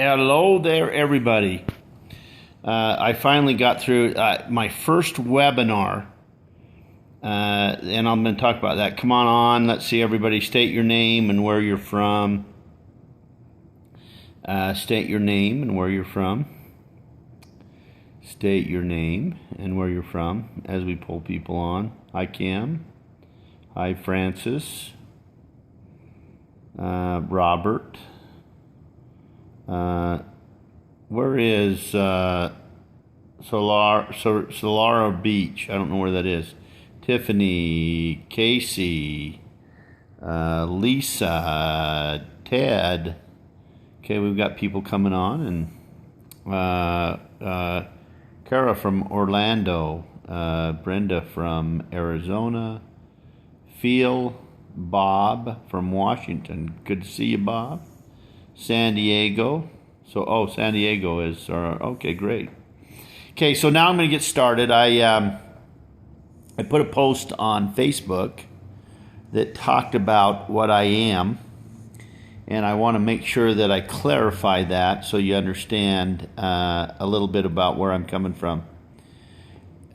Hello there, everybody. I finally got through my first webinar, and I'm going to talk about that. Come on. Let's see, everybody. State your name and where you're from. State your name and where you're from. State your name and where you're from as we pull people on. Hi, Kim. Hi, Francis. Robert. Where is Solara Beach? I don't know where that is. Tiffany, Casey, Lisa, Ted. Okay, we've got people coming on, and Kara from Orlando, Brenda from Arizona, Phil, Bob from Washington. Good to see you, Bob. San Diego. San Diego is okay. Great. Okay, so now I'm going to get started. I put a post on Facebook that talked about what I am, and I want to make sure that I clarify that so you understand a little bit about where I'm coming from.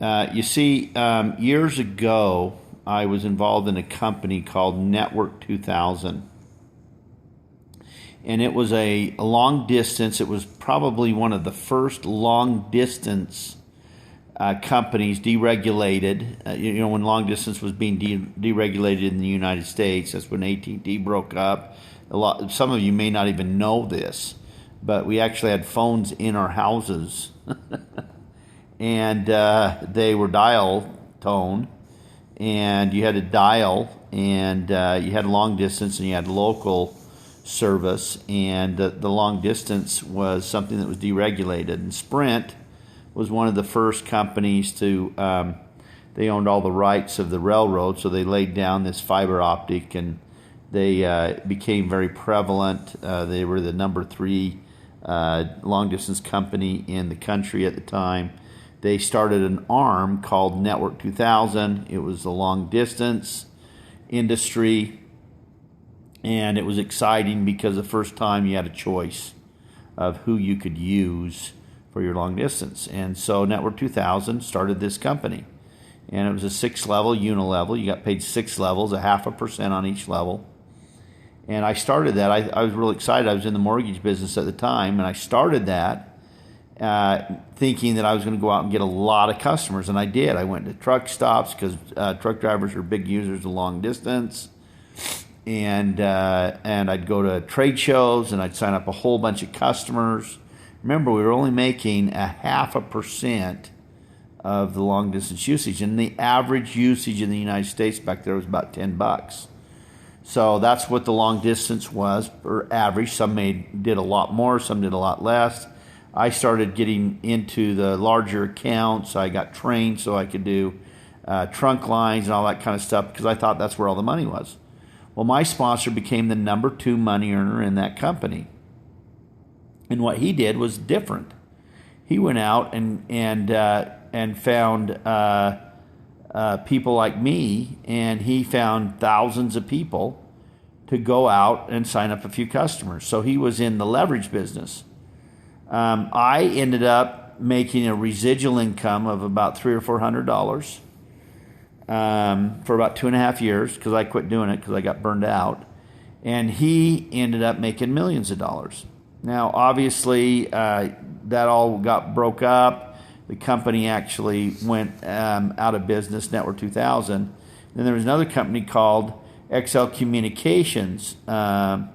You see, years ago, I was involved in a company called Network 2000. And it was a long distance. It was probably one of the first long distance companies deregulated. When long distance was being deregulated in the United States, that's when AT&T broke up. Some of you may not even know this, but we actually had phones in our houses, and they were dial tone, and you had to dial, and you had long distance, and you had local service, and the long distance was something that was deregulated. And Sprint was one of the first companies to, they owned all the rights of the railroad, so they laid down this fiber optic, and they became very prevalent. They were the number 3 long distance company in the country at the time. They started an arm called Network 2000. It was the long distance industry. And it was exciting because the first time you had a choice of who you could use for your long distance. And so Network 2000 started this company. And it was a 6-level unilevel. You got paid 6 levels, 0.5% on each level. And I started that. I was really excited. I was in the mortgage business at the time. And I started that thinking that I was going to go out and get a lot of customers. And I did. I went to truck stops because truck drivers are big users of long distance. And I'd go to trade shows, and I'd sign up a whole bunch of customers. Remember, we were only making 0.5% of the long distance usage, and the average usage in the United States back there was about $10. So that's what the long distance was for average. Some did a lot more, some did a lot less. I started getting into the larger accounts. I got trained so I could do trunk lines and all that kind of stuff because I thought that's where all the money was. Well, my sponsor became the number 2 money earner in that company. And what he did was different. He went out and found people like me, and he found thousands of people to go out and sign up a few customers. So he was in the leverage business. I ended up making a residual income of about $300 or $400. For about 2.5 years because I quit doing it because I got burned out. And he ended up making millions of dollars. Now, obviously, that all got broke up. The company actually went out of business, Network 2000. Then there was another company called XL Communications that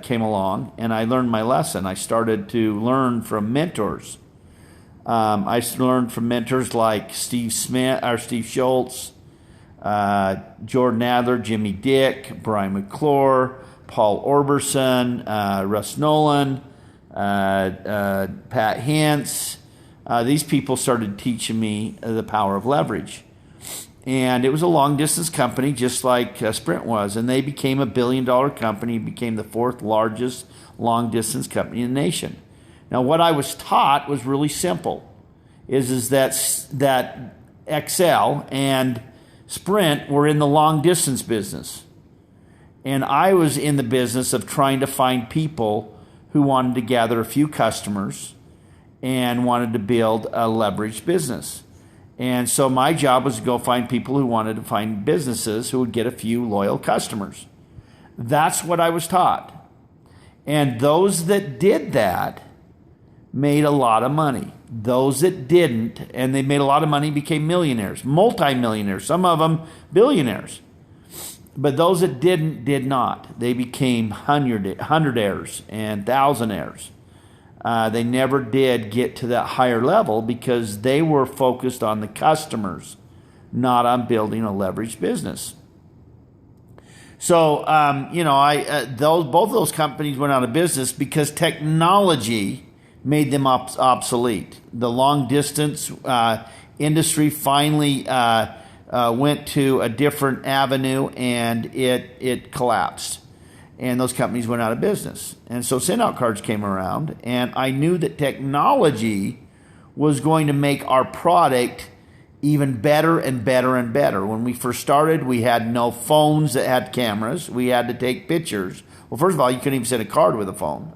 came along, and I learned my lesson. I started to learn from mentors. I learned from mentors like Steve Schultz, Jordan Adler, Jimmy Dick, Brian McClure, Paul Orberson, Russ Nolan, Pat Hintz. These people started teaching me the power of leverage. And it was a long-distance company just like Sprint was. And they became a billion-dollar company, became the 4th largest long-distance company in the nation. Now, what I was taught was really simple, is that XL and Sprint were in the long distance business. And I was in the business of trying to find people who wanted to gather a few customers and wanted to build a leveraged business. And so my job was to go find people who wanted to find businesses who would get a few loyal customers. That's what I was taught. And those that did that made a lot of money. Those that didn't, and they made a lot of money, became millionaires, multimillionaires, some of them billionaires. But those that didn't did not. They became hundredaires and thousandaires. They never did get to that higher level because they were focused on the customers, not on building a leveraged business. So, both of those companies went out of business because technology made them obsolete. The long distance industry finally went to a different avenue, and it collapsed. And those companies went out of business. And so send-out cards came around, and I knew that technology was going to make our product even better and better and better. When we first started, we had no phones that had cameras. We had to take pictures. Well, first of all, you couldn't even send a card with a phone.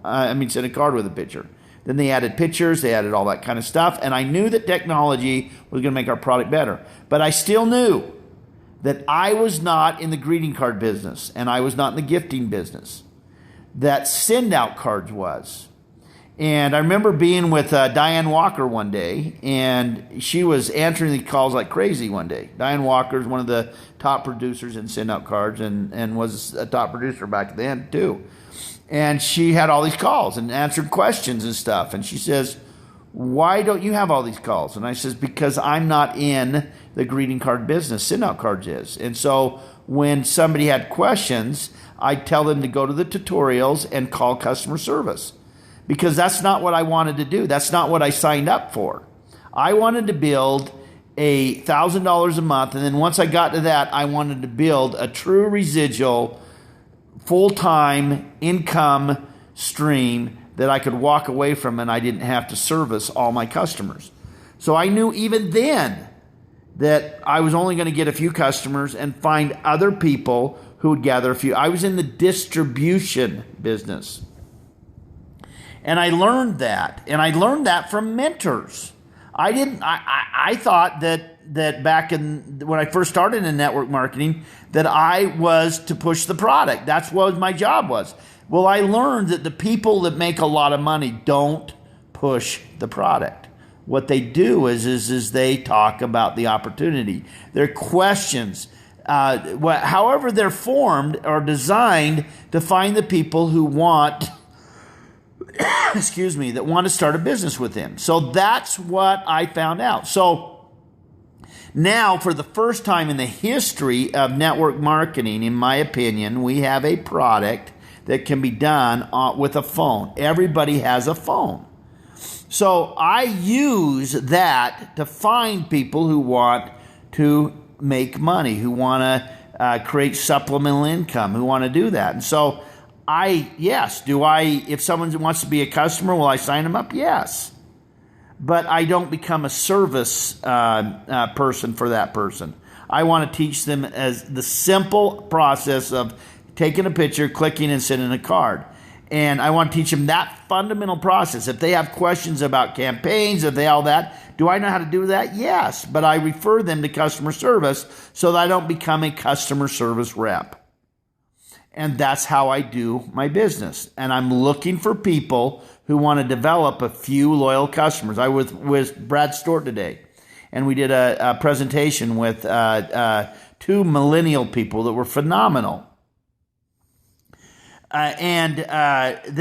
Send a card with a picture. Then they added pictures, they added all that kind of stuff, and I knew that technology was going to make our product better. But I still knew that I was not in the greeting card business, and I was not in the gifting business, that send-out cards was. And I remember being with Diane Walker one day, and she was answering the calls like crazy one day. Diane Walker is one of the top producers in send-out cards and was a top producer back then too. And she had all these calls and answered questions and stuff. And she says, "Why don't you have all these calls?" And I says, "Because I'm not in the greeting card business. Send-out cards is." And so when somebody had questions, I'd tell them to go to the tutorials and call customer service. Because that's not what I wanted to do. That's not what I signed up for. I wanted to build $1,000 a month. And then once I got to that, I wanted to build a true residual full-time income stream that I could walk away from, and I didn't have to service all my customers. So I knew even then that I was only going to get a few customers and find other people who would gather a few. I was in the distribution business. And I learned that. And I learned that from mentors. I thought that back when I first started in network marketing, that I was to push the product. That's what my job was. Well, I learned that the people that make a lot of money don't push the product. What they do is they talk about the opportunity. Their questions, however they're formed, are designed to find the people who want that want to start a business with them. So that's what I found out. So now, for the first time in the history of network marketing, in my opinion, we have a product that can be done with a phone. Everybody has a phone. So I use that to find people who want to make money, who want to create supplemental income, who want to do that. And so if someone wants to be a customer, will I sign them up? Yes. But I don't become a service person for that person. I want to teach them as the simple process of taking a picture, clicking, and sending a card. And I want to teach them that fundamental process. If they have questions about campaigns, if they all that, do I know how to do that? Yes. But I refer them to customer service so that I don't become a customer service rep. And that's how I do my business. And I'm looking for people who want to develop a few loyal customers. I was with Brad Stewart today, and we did a presentation with two millennial people that were phenomenal. Brad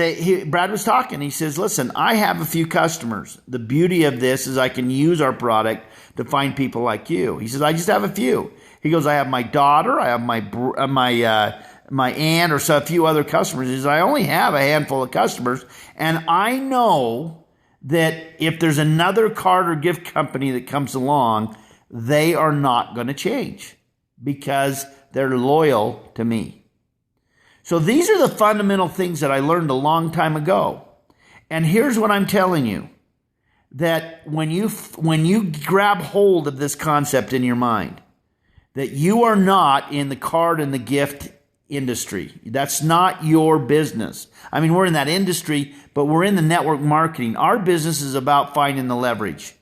was talking. He says, "Listen, I have a few customers. The beauty of this is I can use our product to find people like you." He says, "I just have a few." He goes, "I have my daughter. I have my aunt, or so a few other customers." He says, "I only have a handful of customers, and I know that if there's another card or gift company that comes along, they are not going to change because they're loyal to me." So these are the fundamental things that I learned a long time ago. And here's what I'm telling you, that when you grab hold of this concept in your mind, that you are not in the card and the gift industry. That's not your business. I mean, we're in that industry, but we're in the network marketing. Our business is about finding the leverage.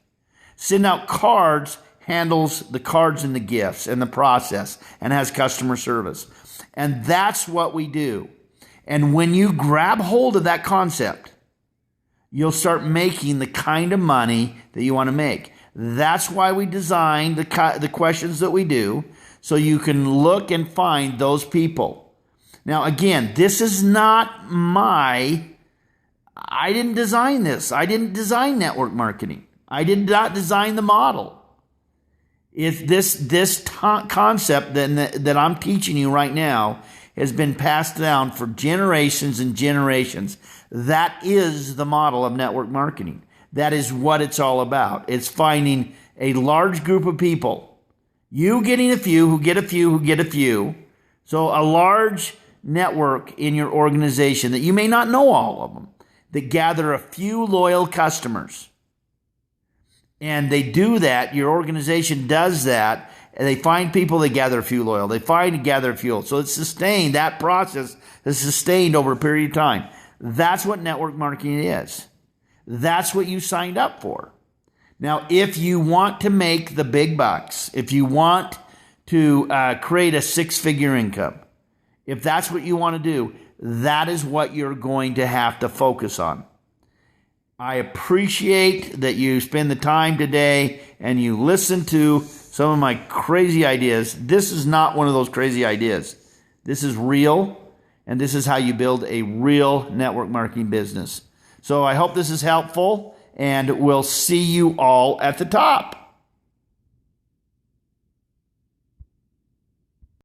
Send out cards handles the cards and the gifts and the process and has customer service. And that's what we do. And when you grab hold of that concept, you'll start making the kind of money that you want to make. That's why we designed the questions that we do, so you can look and find those people. Now, again, this is not I didn't design this. I didn't design network marketing. I did not design the model. If this concept that I'm teaching you right now has been passed down for generations and generations. That is the model of network marketing. That is what it's all about. It's finding a large group of people. You getting a few who get a few who get a few. So a large network in your organization that you may not know all of them, that gather a few loyal customers. And they do that, your organization does that, and they find people, they gather a few loyal. They find and gather a few. So it's sustained, that process is sustained over a period of time. That's what network marketing is. That's what you signed up for. Now, if you want to make the big bucks, if you want to create a six-figure income, if that's what you want to do, that is what you're going to have to focus on. I appreciate that you spend the time today and you listen to some of my crazy ideas. This is not one of those crazy ideas. This is real, and this is how you build a real network marketing business. So I hope this is helpful, and we'll see you all at the top.